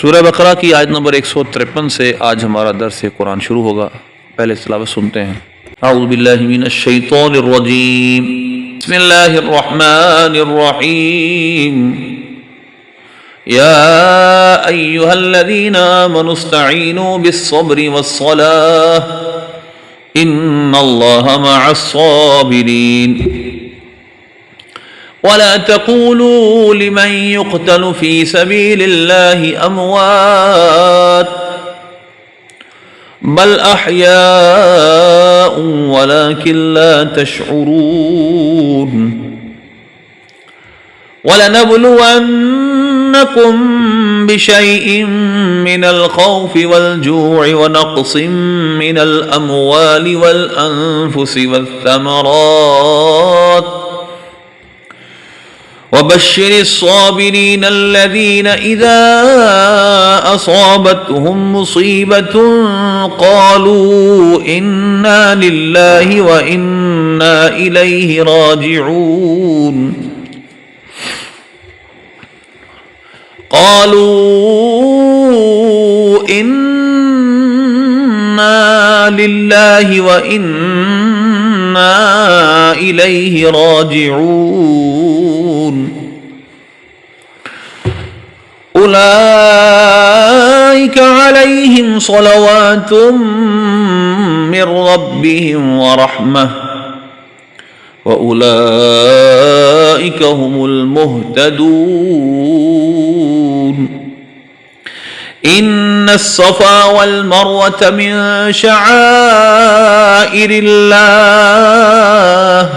سورہ بقرہ کی آیت نمبر 153 سے آج ہمارا درس قرآن شروع ہوگا۔ پہلے تلاوت سنتے ہیں۔ اعوذ باللہ من الشیطان الرجیم، بسم اللہ الرحمن الرحیم، یا ایہا الذین آمنوا استعینوا بالصبر والصلاة ان اللہ مع الصابرین ولا تقولوا لمن يقتل في سبيل الله أموات بل أحياء ولكن لا تشعرون ولنبلونكم بشيء من الخوف والجوع ونقص من الأموال والأنفس والثمرات وبشر الصابرين الذين إذا أصابتهم مصيبة قالوا إنا لله وإنا إليه راجعون قالوا إنا لله وإنا إليه راجعون أولئك عليهم صلوات من ربهم ورحمة وأولئك هم المهتدون إن الصفا والمروة من شعائر الله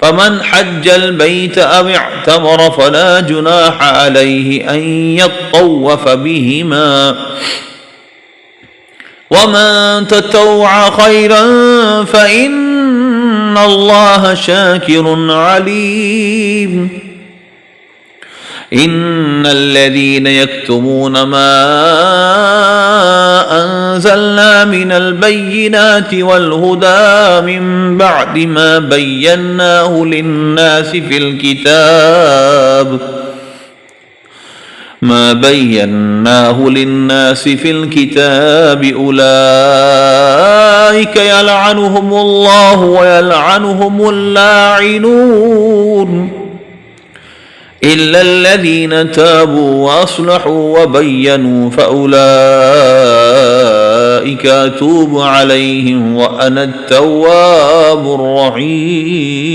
فمن حج البيت أو اعتمر فلا جناح عليه أن يطوف بهما ومن تطوع خيرا فإن الله شاكر عليم إن الذين يكتمون ما أنزلنا من البينات والهدى من بعد ما بيناه للناس في الكتاب أولئك يلعنهم الله ويلعنهم اللاعنون إلا الذين تابوا وأصلحوا وبينوا فأولئك أتوب عليهم وأنا التواب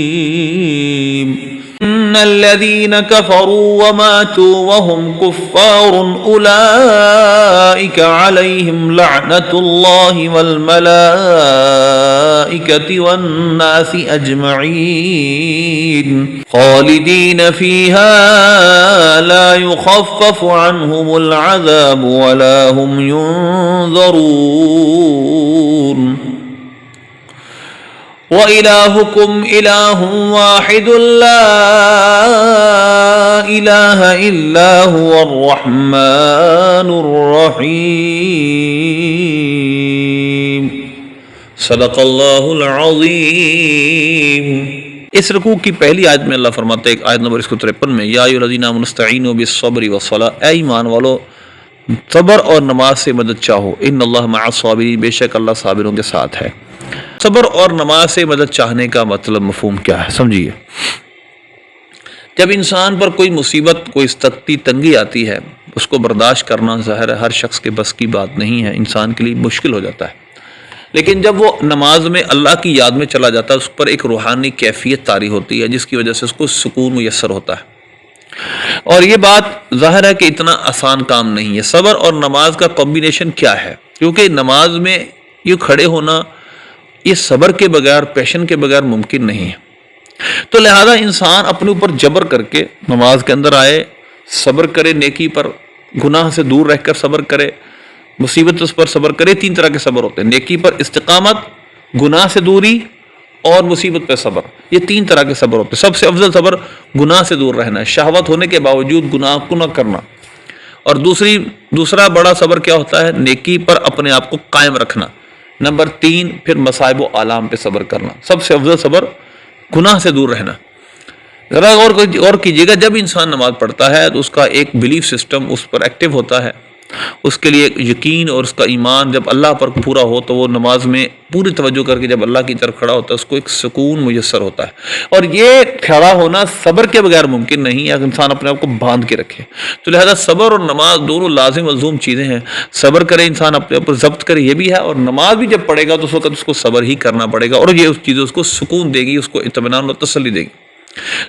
الرحيم إن الذين كفروا وماتوا وهم كفار أولئك عليهم لعنة الله والملائكة والناس أجمعين خالدين فيها لا يخفف عنهم العذاب ولا هم ينظرون وإلهكم إله واحد لا إله إلا هو الرحمن الرحيم صدق اللہ العظیم۔ اس رکوع کی پہلی آیت میں اللہ فرماتا ہے، آیت نمبر 153 میں، یا ایھا الذین آمنوا استعینوا بالصبر والصلاۃ، اے ایمان والو صبر اور نماز سے مدد چاہو، ان اللہ مع الصابرین، بے شک اللہ صابروں کے ساتھ ہے۔ صبر اور نماز سے مدد چاہنے کا مطلب مفہوم کیا ہے سمجھیے۔ جب انسان پر کوئی مصیبت، کوئی سختی، تنگی آتی ہے، اس کو برداشت کرنا ظاہر ہے ہر شخص کے بس کی بات نہیں ہے، انسان کے لیے مشکل ہو جاتا ہے، لیکن جب وہ نماز میں اللہ کی یاد میں چلا جاتا ہے، اس پر ایک روحانی کیفیت طاری ہوتی ہے جس کی وجہ سے اس کو سکون میسر ہوتا ہے۔ اور یہ بات ظاہر ہے کہ اتنا آسان کام نہیں ہے۔ صبر اور نماز کا کمبینیشن کیا ہے؟ کیونکہ نماز میں یہ کھڑے ہونا یہ صبر کے بغیر، پیشن کے بغیر ممکن نہیں ہے۔ تو لہذا انسان اپنے اوپر جبر کر کے نماز کے اندر آئے، صبر کرے، نیکی پر، گناہ سے دور رہ کر صبر کرے، مصیبت اس پر صبر کرے۔ تین طرح کے صبر ہوتے ہیں، نیکی پر استقامت، گناہ سے دوری اور مصیبت پہ صبر۔ یہ تین طرح کے صبر ہوتے ہیں۔ سب سے افضل صبر گناہ سے دور رہنا ہے، شہوت ہونے کے باوجود گناہ کو نہ کرنا۔ اور دوسرا بڑا صبر کیا ہوتا ہے؟ نیکی پر اپنے آپ کو قائم رکھنا۔ نمبر 3 پھر مصائب و آلام پہ صبر کرنا۔ سب سے افضل صبر گناہ سے دور رہنا۔ ذرا غور کیجیے گا، جب انسان نماز پڑھتا ہے تو اس کا ایک بلیف سسٹم اس پر ایکٹیو ہوتا ہے، اس کے لیے ایک یقین اور اس کا ایمان جب اللہ پر پورا ہو تو وہ نماز میں پوری توجہ کر کے جب اللہ کی طرف کھڑا ہوتا ہے اس کو ایک سکون میسر ہوتا ہے۔ اور یہ کھڑا ہونا صبر کے بغیر ممکن نہیں ہے، اگر انسان اپنے آپ کو باندھ کے رکھے تو لہذا صبر اور نماز دونوں لازم ملزوم چیزیں ہیں۔ صبر کرے انسان اپنے اوپر ضبط کرے یہ بھی ہے، اور نماز بھی جب پڑھے گا تو اس وقت اس کو صبر ہی کرنا پڑے گا، اور یہ اس چیزیں اس کو سکون دے گی، اس کو اطمینان اور تسلی دے گی۔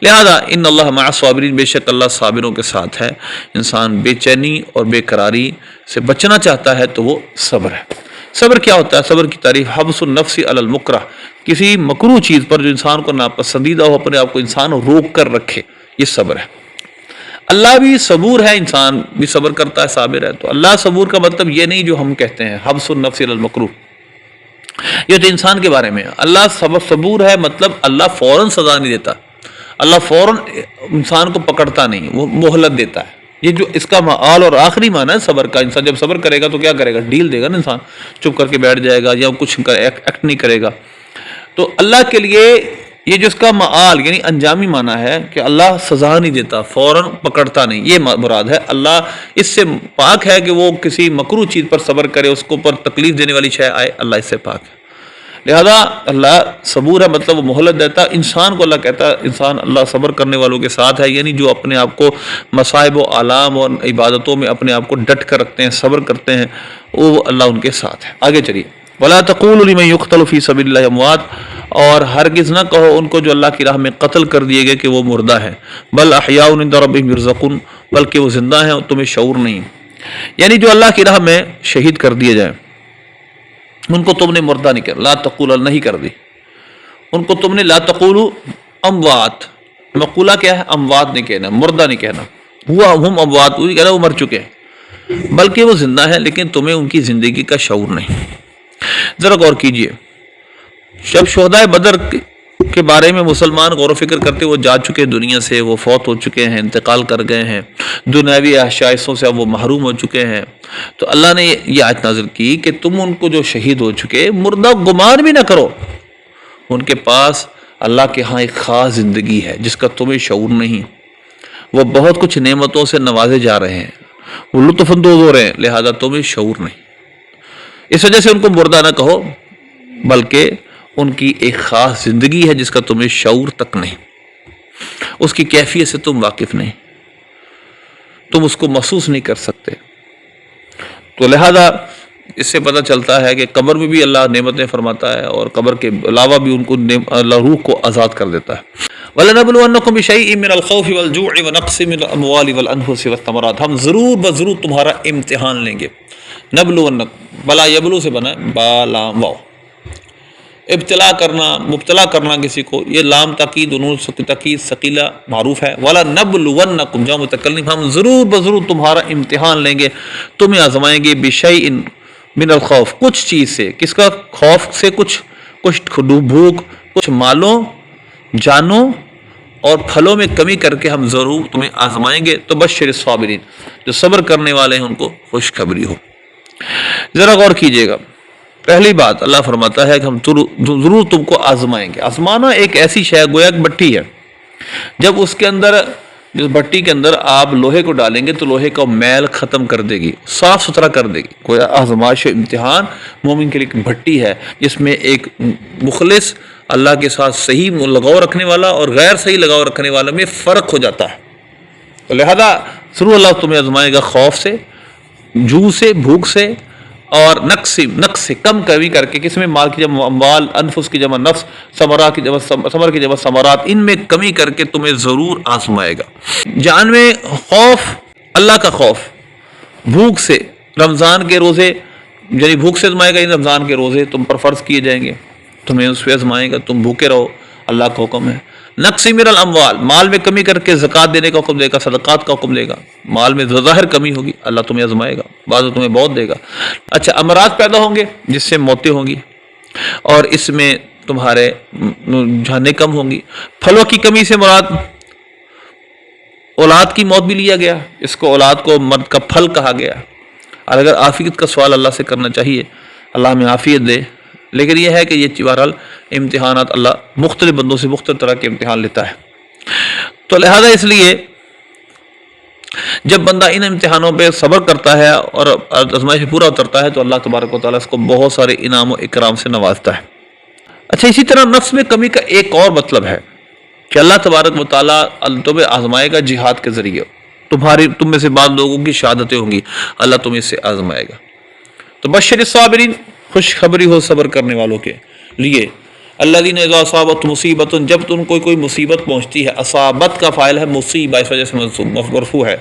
لہذا ان اللہ مع الصابرین، بے شک اللہ صابروں کے ساتھ ہے۔ انسان بے چینی اور بے قراری سے بچنا چاہتا ہے تو وہ صبر ہے۔ صبر کیا ہوتا ہے؟ صبر کی تعریف حبس النفس علی المکرہ، کسی مکروہ چیز پر جو انسان کو ناپسندیدہ ہو اپنے آپ کو انسان روک کر رکھے، یہ صبر ہے۔ اللہ بھی صبور ہے، انسان بھی صبر کرتا ہے، صابر ہے۔ تو اللہ صبور کا مطلب یہ نہیں جو ہم کہتے ہیں حبس النفس علی المکروہ، یہ تو انسان کے بارے میں ہے۔ اللہ صبور ہے مطلب اللہ فوراً سزا نہیں دیتا، اللہ فوراً انسان کو پکڑتا نہیں، وہ مہلت دیتا ہے۔ یہ جو اس کا معال اور آخری معنی ہے صبر کا، انسان جب صبر کرے گا تو کیا کرے گا؟ ڈیل دے گا نا، انسان چپ کر کے بیٹھ جائے گا یا کچھ ایکٹ نہیں کرے گا۔ تو اللہ کے لیے یہ جو اس کا معال یعنی انجامی معنی ہے کہ اللہ سزا نہیں دیتا، فوراً پکڑتا نہیں، یہ مراد ہے۔ اللہ اس سے پاک ہے کہ وہ کسی مکروہ چیز پر صبر کرے، اس کو پر تکلیف دینے والی شے آئے، اللہ اس سے پاک ہے۔ لہذا اللہ صبور ہے مطلب وہ مہلت دیتا ہے انسان کو۔ اللہ کہتا ہے انسان اللہ صبر کرنے والوں کے ساتھ ہے، یعنی جو اپنے آپ کو مصائب و آلام اور عبادتوں میں اپنے آپ کو ڈٹ کر رکھتے ہیں، صبر کرتے ہیں، وہ اللہ ان کے ساتھ ہے۔ آگے چلیے، وَلَا تَقُولُوا لِمَن يُقْتَلُ فِي سَبِيلِ اللَّهِ أَمْوَاتٌ، اور ہرگز نہ کہو ان کو جو اللہ کی راہ میں قتل کر دیے گئے کہ وہ مردہ ہیں، بل احیاء عند ربهم يرزقون، بلکہ وہ زندہ ہیں اور تمہیں شعور نہیں۔ یعنی جو اللہ کی راہ میں شہید کر دیے جائیں ان کو تم نے مردہ نہیں کر، لا تقول نہیں کر دی ان کو تم نے، لا تقولوا اموات، مقولہ کیا ہے؟ اموات نہیں کہنا، مردہ نہیں کہنا، ہوا ہم اموات، وہ کہنا وہ مر چکے ہیں، بلکہ وہ زندہ ہیں لیکن تمہیں ان کی زندگی کا شعور نہیں۔ ذرا غور کیجئے، جب شہدائے بدر کے بارے میں مسلمان غور و فکر کرتے، وہ جا چکے دنیا سے، وہ فوت ہو چکے ہیں، انتقال کر گئے ہیں، دنیاوی آشائشوں سے اب وہ محروم ہو چکے ہیں، تو اللہ نے یہ آیت نازل کی کہ تم ان کو جو شہید ہو چکے مردہ گمان بھی نہ کرو، ان کے پاس اللہ کے ہاں ایک خاص زندگی ہے جس کا تمہیں شعور نہیں، وہ بہت کچھ نعمتوں سے نوازے جا رہے ہیں، وہ لطف اندوز ہو رہے ہیں، لہذا تمہیں شعور نہیں۔ اس وجہ سے ان کو مردہ نہ کہو، بلکہ ان کی ایک خاص زندگی ہے جس کا تمہیں شعور تک نہیں، اس کی کیفیت سے تم واقف نہیں، تم اس کو محسوس نہیں کر سکتے۔ تو لہذا اس سے پتہ چلتا ہے کہ قبر میں بھی اللہ نعمتیں فرماتا ہے، اور قبر کے علاوہ بھی ان کو اللہ روح کو آزاد کر دیتا ہے۔ وَلَنَبْلُوَنَّكُمْ بِشَيْءٍ مِّنَ الْخَوْفِ وَالْجُوعِ وَنَقْصٍ مِّنَ الْأَمْوَالِ وَالْأَنفُسِ وَالثَّمَرَاتِ، ہم ضرور بضرور تمہارا امتحان لیں گے۔ نبلونکم، بلا یبلو سے بنا ہے، با لام واو، ابتلا کرنا، مبتلا کرنا کسی کو، یہ لام تاکید، انہوں تاکید ثقیلہ معروف ہے۔ ولا نبلونکم جمع متکلم، ہم ضرور بضرور تمہارا امتحان لیں گے، تمہیں آزمائیں گے، بشیء من الخوف، کچھ چیز سے، کس کا خوف سے؟ کچھ بھوک، کچھ مالوں، جانوں اور پھلوں میں کمی کر کے ہم ضرور تمہیں آزمائیں گے۔ تو بشر الصابرین، جو صبر کرنے والے ہیں ان کو خوشخبری ہو۔ ذرا غور کیجئے گا، پہلی بات اللہ فرماتا ہے کہ ہم ضرور تم کو آزمائیں گے۔ آزمانا ایک ایسی شے گویا کہ بھٹی ہے، جب اس کے اندر، جس بھٹی کے اندر آپ لوہے کو ڈالیں گے تو لوہے کا میل ختم کر دے گی، صاف ستھرا کر دے گی۔ گویا آزمائش و امتحان مومن کے لیے ایک بھٹی ہے جس میں ایک مخلص اللہ کے ساتھ صحیح لگاؤ رکھنے والا اور غیر صحیح لگاؤ رکھنے والا میں فرق ہو جاتا ہے۔ تو لہذا ضرور اللہ تمہیں آزمائے گا، خوف سے، جو سے، بھوک سے، اور نقص سے کم کمی کر کے، کس میں؟ مال کی جمع اموال، انفس کی جمع نفس، ثمرات کی جمع ثمر کی جمع ثمرات، ان میں کمی کر کے تمہیں ضرور آزمائے گا۔ جان میں خوف، اللہ کا خوف، بھوک سے، رمضان کے روزے، یعنی بھوک سے آزمائے گا، یعنی رمضان کے روزے تم پر فرض کیے جائیں گے، تمہیں اس پہ آزمائے گا، تم بھوکے رہو، اللہ کا حکم ہے۔ نقص من الاموال، مال میں کمی کر کے زکوٰۃ دینے کا حکم دے گا، صدقات کا حکم دے گا، مال میں ظاہر کمی ہوگی اللہ تمہیں آزمائے گا، بعض تمہیں بہت دے گا۔ اچھا، امراض پیدا ہوں گے جس سے موتیں ہوں گی، اور اس میں تمہارے جانیں کم ہوں گی۔ پھلوں کی کمی سے مراد اولاد کی موت بھی لیا گیا، اس کو اولاد کو مرد کا پھل کہا گیا۔ اور اگر عافیت کا سوال اللہ سے کرنا چاہیے، اللہ ہمیں عافیت دے، لیکن یہ ہے کہ یہ بہرحال امتحانات اللہ مختلف بندوں سے مختلف طرح کے امتحان لیتا ہے۔ تو لہذا اس لیے جب بندہ ان امتحانوں پہ صبر کرتا ہے اور آزمائش پورا اترتا ہے تو اللہ تبارک و تعالیٰ اس کو بہت سارے انعام و اکرام سے نوازتا ہے۔ اچھا، اسی طرح نفس میں کمی کا ایک اور مطلب ہے کہ اللہ تبارک و تعالیٰ تمہیں آزمائے گا جہاد کے ذریعے، تم میں سے بعض لوگوں کی شہادتیں ہوں گی، اللہ تمہیں اس سے آزمائے گا۔ تو بشر الصابرین، خوشخبری ہو صبر کرنے والوں کے لیے۔ الذین اذا اصابت مصیبت، جب تم کوئی مصیبت پہنچتی ہے، اصابت کا فاعل ہے مصیبہ، اس وجہ سے مرفوع ہے،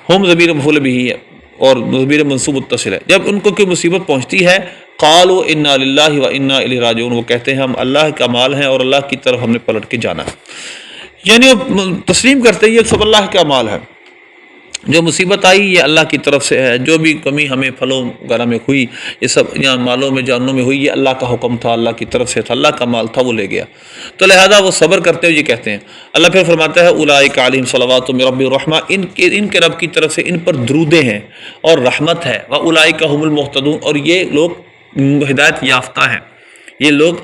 ہم ضمیر مفعول بھی ہے اور ضمیر منصوب متصل ہے۔ جب ان کو کوئی مصیبت پہنچتی ہے، قالوا انا للہ و انا الیہ راجعون، وہ کہتے ہیں ہم اللہ کا مال ہیں اور اللہ کی طرف ہم نے پلٹ کے جانا ہے، یعنی وہ تسلیم کرتے ہیں یہ سب اللہ کا مال ہے، جو مصیبت آئی یہ اللہ کی طرف سے ہے، جو بھی کمی ہمیں پھلوں وغیرہ میں ہوئی، یہ سب یہاں مالوں میں جانوں میں ہوئی، یہ اللہ کا حکم تھا، اللہ کی طرف سے تھا، اللہ کا مال تھا، وہ لے گیا۔ تو لہذا وہ صبر کرتے ہوئے یہ کہتے ہیں۔ اللہ پھر فرماتا ہے اولئک علیہم صلوات من ربی الرحمہ، ان کے رب کی طرف سے ان پر درودیں ہیں اور رحمت ہے، واولئک هم المہتدون، اور یہ لوگ ہدایت یافتہ ہیں، یہ لوگ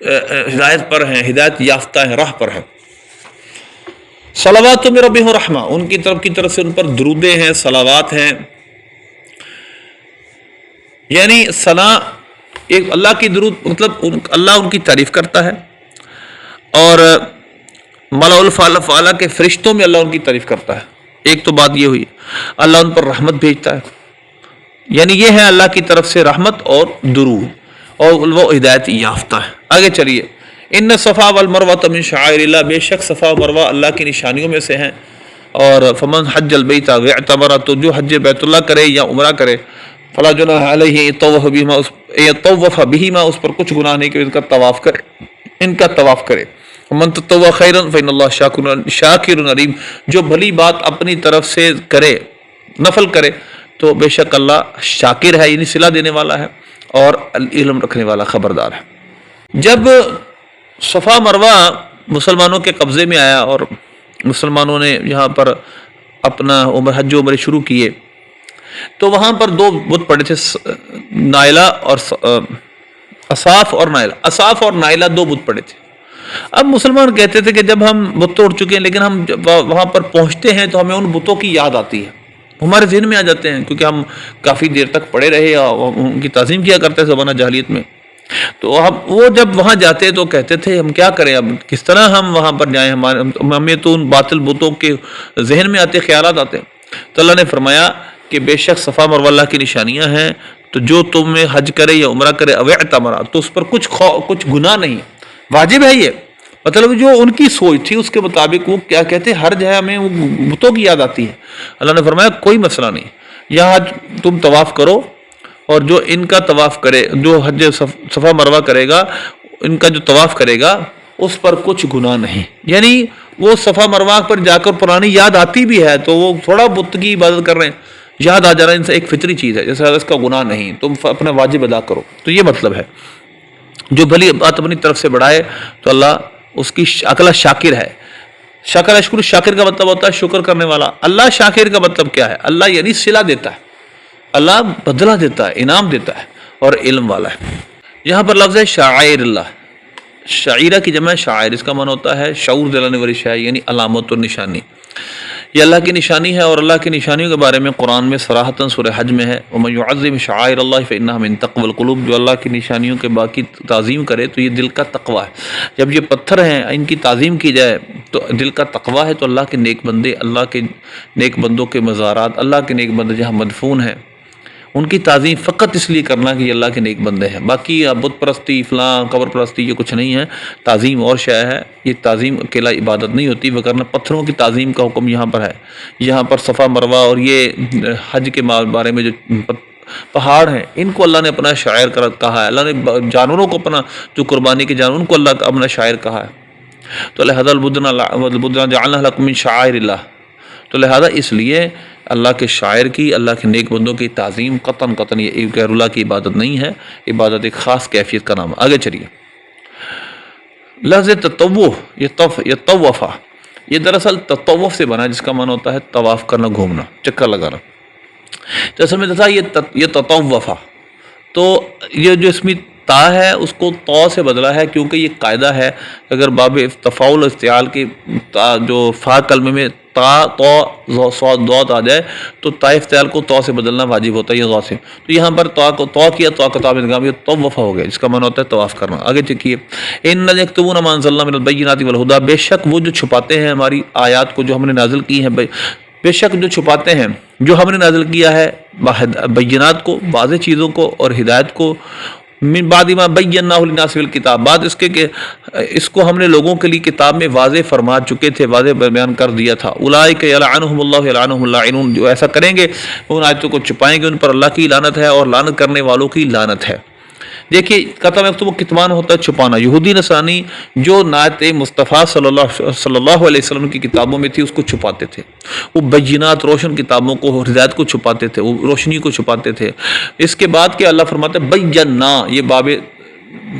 ہدایت پر ہیں، ہدایت یافتہ ہیں، راہ پر ہیں۔ صلوات من ربہم رحمہ، ان کی طرف سے ان پر درودیں ہیں، صلوات ہیں، یعنی ثنا ایک اللہ کی درود، مطلب اللہ ان کی تعریف کرتا ہے، اور ملأ الفاعلہ کے فرشتوں میں اللہ ان کی تعریف کرتا ہے۔ ایک تو بات یہ ہوئی، اللہ ان پر رحمت بھیجتا ہے، یعنی یہ ہے اللہ کی طرف سے رحمت اور درود، اور وہ ہدایت یافتہ ہے۔ آگے چلیے، ان صفا والمروہ من شعائر اللہ، بے شک صفا و مروہ اللہ کی نشانیوں میں سے ہیں، اور فمن حج البیت واعتمر، تو جو حج بیت اللہ کرے یا عمرہ کرے، فلا جناح علیہ یطوف بہما، اس پر کچھ گناہ نہیں کہ ان کا طواف کرے۔ من تطوع خیرا فإن اللہ شاکر علیم، جو بھلی بات اپنی طرف سے کرے، نفل کرے، تو بے شک اللہ شاکر ہے، یعنی صلہ دینے والا ہے اور علم رکھنے والا، خبردار ہے۔ جب صفا مروہ مسلمانوں کے قبضے میں آیا اور مسلمانوں نے یہاں پر اپنا حج و عمرے شروع کیے، تو وہاں پر دو بت پڑے تھے، نائلہ اور اصاف اور نائلہ، اصاف اور نائلہ دو بت پڑے تھے۔ اب مسلمان کہتے تھے کہ جب ہم بت توڑ چکے ہیں لیکن ہم جب وہاں پر پہنچتے ہیں تو ہمیں ان بتوں کی یاد آتی ہے، ہمارے ذہن میں آ جاتے ہیں، کیونکہ ہم کافی دیر تک پڑے رہے اور ان کی تعظیم کیا کرتے ہیں زمانہ جاہلیت میں۔ تو وہ جب وہاں جاتے تو کہتے تھے ہم کیا کریں، اب کس طرح ہم وہاں پر جائیں، ہمیں تو ان باطل بتوں کے ذہن میں آتے، خیالات آتے۔ تو اللہ نے فرمایا کہ بے شک صفا مروہ اللہ کی نشانیاں ہیں، تو جو تم میں حج کرے یا عمرہ کرے او اعتمر، تو اس پر کچھ گناہ نہیں، واجب ہے یہ، مطلب جو ان کی سوچ تھی اس کے مطابق وہ کیا کہتے، ہر جگہ میں وہ بتوں کی یاد آتی ہے۔ اللہ نے فرمایا کوئی مسئلہ نہیں، یہاں تم طواف کرو، اور جو ان کا طواف کرے، جو حج صفا مروہ کرے گا، ان کا جو طواف کرے گا اس پر کچھ گناہ نہیں، یعنی وہ صفا مروہ پر جا کر پرانی یاد آتی بھی ہے تو وہ تھوڑا بت کی عبادت کر رہے ہیں، یاد آ جا رہا ہے، ان سے ایک فطری چیز ہے، جیسے اس کا گناہ نہیں، تم اپنا واجب ادا کرو۔ تو یہ مطلب ہے، جو بھلی بات اپنی طرف سے بڑھائے تو اللہ اس کی اللہ شاکر ہے۔ شکر اشکر، شاکر کا مطلب ہوتا ہے شکر کرنے والا۔ اللہ شاکر کا مطلب کیا ہے؟ اللہ یعنی صلہ دیتا ہے، اللہ بدلہ دیتا ہے، انعام دیتا ہے، اور علم والا ہے۔ یہاں پر لفظ ہے شعائر اللہ، شعیرہ کی جمع شاعر، اس کا معنی ہوتا ہے شعور دلانے والی شے، یعنی علامت و نشانی، یہ اللہ کی نشانی ہے۔ اور اللہ کی نشانیوں کے بارے میں قرآن میں صراحتاً سورہ حج میں ہے، وَمَن يُعَظِّمْ شَعَائِرَ اللَّهِ فَإِنَّهَا مِن تَقْوَى الْقُلُوبِ، جو اللہ کی نشانیوں کے باقی تعظیم کرے تو یہ دل کا تقوی ہے۔ جب یہ پتھر ہیں ان کی تعظیم کی جائے تو دل کا تقوی ہے، تو اللہ کے نیک بندے، اللہ کے نیک بندوں کے مزارات، اللہ کے نیک بندے جہاں مدفون ہیں ان کی تعظیم فقط اس لیے کرنا کہ یہ اللہ کے نیک بندے ہیں، باقی بت پرستی، فلاں قبر پرستی، یہ کچھ نہیں ہے۔ تعظیم اور شے ہے، یہ تعظیم اکیلا عبادت نہیں ہوتی، وگرنہ پتھروں کی تعظیم کا حکم یہاں پر ہے۔ یہاں پر صفا مروہ اور یہ حج کے بارے میں جو پہاڑ ہیں ان کو اللہ نے اپنا شاعر کہا ہے، اللہ نے جانوروں کو اپنا جو قربانی کے جانور ان کو اللہ کا اپنا شاعر کہا ہے۔ تو لہذا البدن جعلناہ لکم من شعائر اللہ، تو لہذا اس لیے اللہ کے شاعر کی، اللہ کے نیک بندوں کی تعظیم قطعاً یہ غیر اللہ کی عبادت نہیں ہے، عبادت ایک خاص کیفیت کا نام ہے۔ آگے چلیے، لفظ تطوع، یہ طوفہ، یہ دراصل تطوف سے بنا، جس کا معنی ہوتا ہے طواف کرنا، گھومنا، چکر لگانا۔ تو اصل میں تھا یہ تطوفہ، تو یہ جو اس میں تا ہے اس کو تو سے بدلا ہے، کیونکہ یہ قاعدہ ہے اگر باب تفاعل و استعال کے جو فا کلمے میں تا تو صاد ضاد آ جائے تو تا افتعال کو تو سے بدلنا واجب ہوتا ہے یہ غا سے، تو یہاں پر تو کیا تو کا تاب ادغام تو وفا ہو گیا، جس کا معنی ہوتا ہے طواف کرنا۔ آگے دیکھیے ان یکتمون ما انزلنا من البینات والہدی، بے شک وہ جو چھپاتے ہیں ہماری آیات کو جو ہم نے نازل کی ہیں، بے شک جو چھپاتے ہیں جو ہم نے نازل کیا ہے بینات کو، واضح چیزوں کو اور ہدایت کو، من بعد ما بیناہ للناس فی الکتاب، بعد اس کے کہ اس کو ہم نے لوگوں کے لیے کتاب میں واضح فرما چکے تھے، واضح بیان کر دیا تھا۔ اولئک یلعنہم اللہ یلعنہم اللاعنون، جو ایسا کریں گے ان آیتوں کو چھپائیں گے ان پر اللہ کی لعنت ہے اور لعنت کرنے والوں کی لعنت ہے۔ دیکھیے قطع مکتوب کتمان ہوتا ہے چھپانا، یہودی نصرانی جو نعت مصطفیٰ صلی اللہ علیہ وسلم کی کتابوں میں تھی اس کو چھپاتے تھے، وہ بینات روشن کتابوں کو ہدایت کو چھپاتے تھے، وہ روشنی کو چھپاتے تھے۔ اس کے بعد کہ اللہ فرماتے ہیں بینا، یہ باب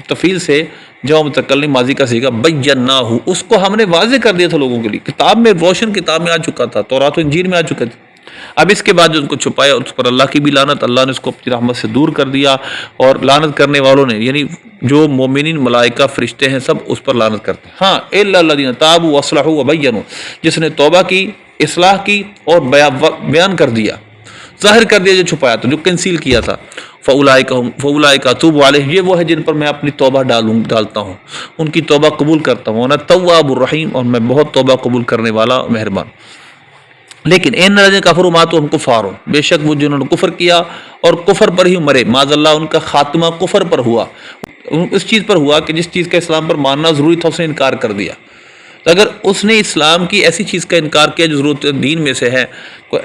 تفیل سے جو متکلم ماضی کا صیغہ بیناہ، اس کو ہم نے واضح کر دیا تھا لوگوں کے لیے، کتاب میں روشن کتاب میں آ چکا تھا، تورات و انجیل میں آ چکا تھا۔ اب اس کے بعد جو ان کو چھپایا اس پر اللہ کی بھی لعنت، اللہ نے اس کو اپنی رحمت سے دور کر دیا، اور لعنت کرنے والوں نے یعنی جو مومنین ملائکہ فرشتے ہیں سب اس پر لعنت کرتے ہیں۔ ہاں الا الذین تابوا واصلحوا وبینوا، جس نے توبہ کی، اصلاح کی اور بیان کر دیا، ظاہر کر دیا جو چھپایا تھا، جو کنسیل کیا تھا، فاولئک اتوب علیہم، یہ وہ ہے جن پر میں اپنی توبہ ڈالتا ہوں، ان کی توبہ قبول کرتا ہوں، انا تواب الرحیم، اور میں بہت توبہ قبول کرنے والا مہربان۔ لیکن ان الذین کفروا ماتوا وهم کفار، بے شک وہ جنہوں نے کفر کیا اور کفر پر ہی مرے، معاذ اللہ ان کا خاتمہ کفر پر ہوا، اس چیز پر ہوا کہ جس چیز کا اسلام پر ماننا ضروری تھا اس نے انکار کر دیا۔ تو اگر اس نے اسلام کی ایسی چیز کا انکار کیا جو ضرورت دین میں سے ہے،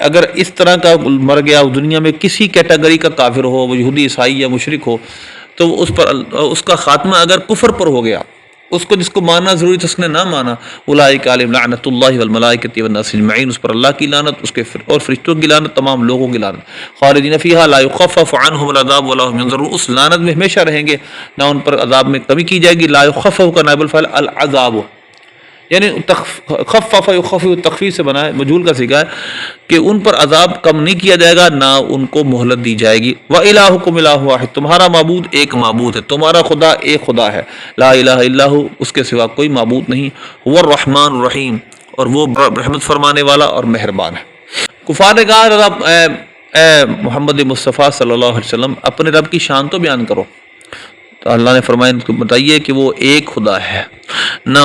اگر اس طرح کا مر گیا دنیا میں کسی کیٹیگری کا کافر ہو، وہ یہودی عیسائی یا مشرک ہو، تو اس پر اس کا خاتمہ اگر کفر پر ہو گیا، اس کو جس کو ماننا ضروری تھا اس نے نہ مانا، اولئک علیہم لعنۃ اللہ والملائکۃ والناس اجمعین، اس پر اللہ کی لعنت، اس کے اور فرشتوں کی لعنت، تمام لوگوں کی لعنت، خالدین فیہا لا یخفف عنہم العذاب ولا هم ینظرون، اس لعنت میں ہمیشہ رہیں گے، نہ ان پر عذاب میں کمی کی جائے گی۔ لا یخفف کا نائب الفاعل العذاب، یعنی خفف یخفف تخفیف سے بنا ہے، مجہول کا صیغہ ہے کہ ان پر عذاب کم نہیں کیا جائے گا، نہ ان کو مہلت دی جائے گی۔ وَإِلَٰهُكُمْ إِلَٰهٌ وَاحِدٌ، تمہارا معبود ایک معبود ہے، تمہارا خدا ایک خدا ہے، لا الہ الا ہو، اس کے سوا کوئی معبود نہیں، هو الرحمن الرحیم، اور وہ رحمت فرمانے والا اور مہربان ہے۔ کفار نے کہا اے محمد مصطفیٰ صلی اللہ علیہ وسلم اپنے رب کی شان تو بیان کرو، تو اللہ نے فرمایا ان کو بتائیے کہ وہ ایک خدا ہے، نہ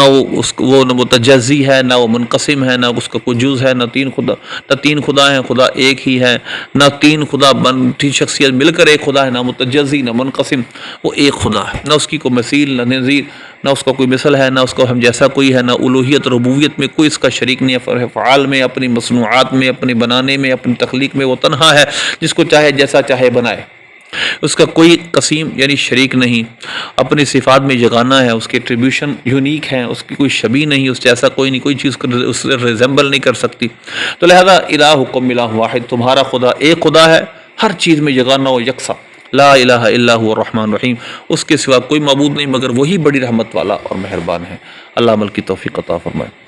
وہ نہ متجزی ہے، نہ وہ منقسم ہے، نہ اس کا کوئی جز ہے، نہ تین خدا ہیں، خدا ایک ہی ہے، نہ تین خدا تین شخصیت مل کر ایک خدا ہے، نہ متجزی نہ منقسم، وہ ایک خدا ہے، نہ اس کی کوئی مثیل نہ نظیر، نہ اس کا کوئی مثل ہے، نہ اس کا ہم جیسا کوئی ہے، نہ الوہیت ربوبیت میں کوئی اس کا شریک نہیں ہے، فعال میں، اپنی مصنوعات میں، اپنے بنانے میں، اپنی تخلیق میں وہ تنہا ہے، جس کو چاہے جیسا چاہے بنائے، اس کا کوئی قسیم یعنی شریک نہیں، اپنی صفات میں یگانہ ہے، اس کے ایٹریبیوشن یونیک ہیں، اس کی کوئی شبیہ نہیں، اس جیسا کوئی نہیں، کوئی چیز اس سے ریزمبل نہیں کر سکتی۔ تو لہذا الہکم الہ واحد، تمہارا خدا ایک خدا ہے، ہر چیز میں یگانہ و یکساں، لا الہ الا هو الرحمن الرحیم، اس کے سوا کوئی معبود نہیں مگر وہی بڑی رحمت والا اور مہربان ہے۔ اللہ عمل کی توفیق عطا فرمائے۔